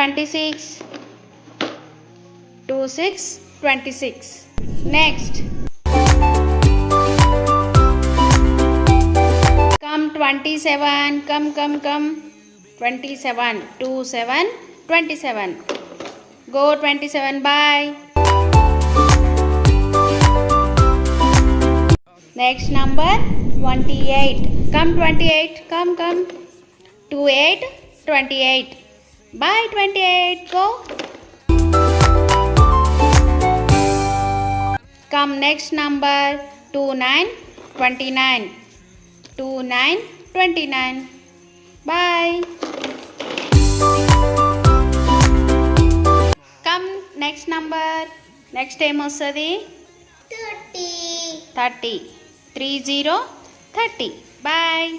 26. 2 6 26. Next. Come 27. Come. 27. 2 7 27. Go 27. Bye. Next number 28. Come 28. Come. 2 8 28. Bye 28. Go. Come next number 2 9 29. 2 9 29. Bye. Come next number. Next time వస్తుంది 30. 30 30. Bye.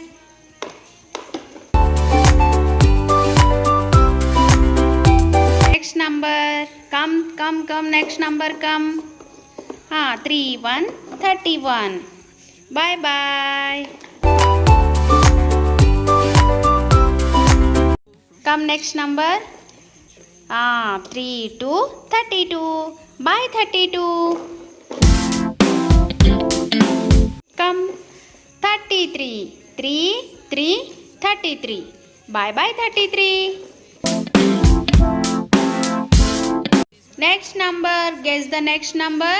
Next number. Come. Next number come. 3 1 31. Bye. Come next number. 3 2 32. Bye 32. Come 33. 3 3 33. Bye 33. Next number. Guess the next number.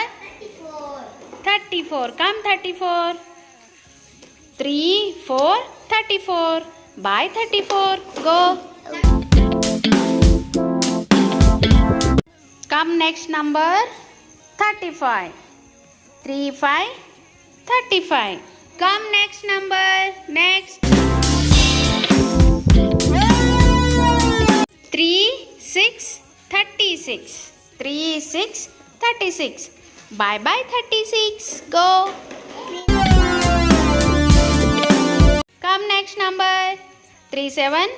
34. Come 34. 3 4 34. Bye 34. Go. Come next number 35. 3 5 35. Come next number. Next 3 6 36. 3 6 36. Bye 36. Go. Come next number 3 7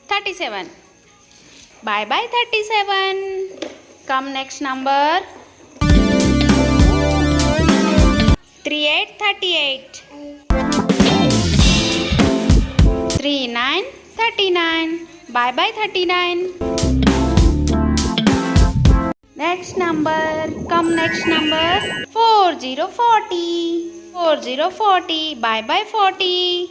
37. Bye 37. Come next number 3 8 38. 3 9 39. Bye 39. Next number. Come next number 40 40. 40 40. Bye 40.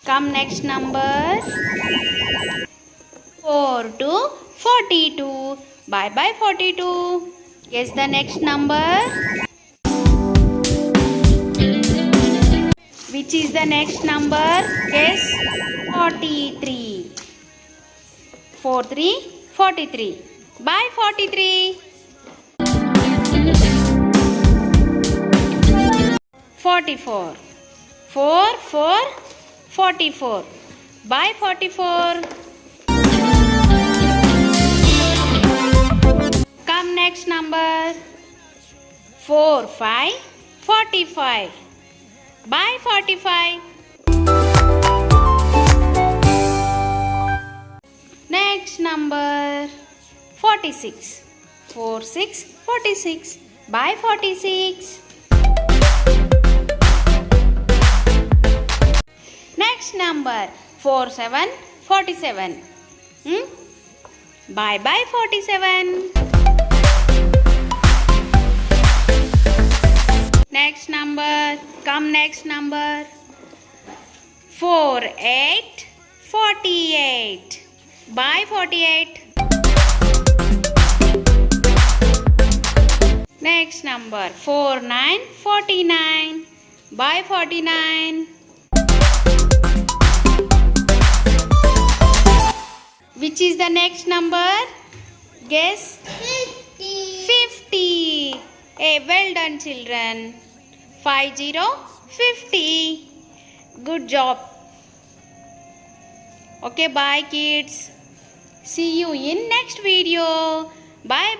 Come next number 4 to 42. Bye 42. Guess the next number. Which is the next number? Guess 43. 4 3 43. Bye 43. 44. 4 4 44. Bye 44. Come next number 4 5 45. Bye 45. Next number 46. 4 6 46. Bye 46. Next number 4 7 47. Bye 47. Next number. Come next number 4 8 48. Bye 48. Next number 4 9 49. Bye 49. Which is the next number? Guess. 50. Well done children. 50 50. Good job. Okay, bye kids. See you in next video. Bye.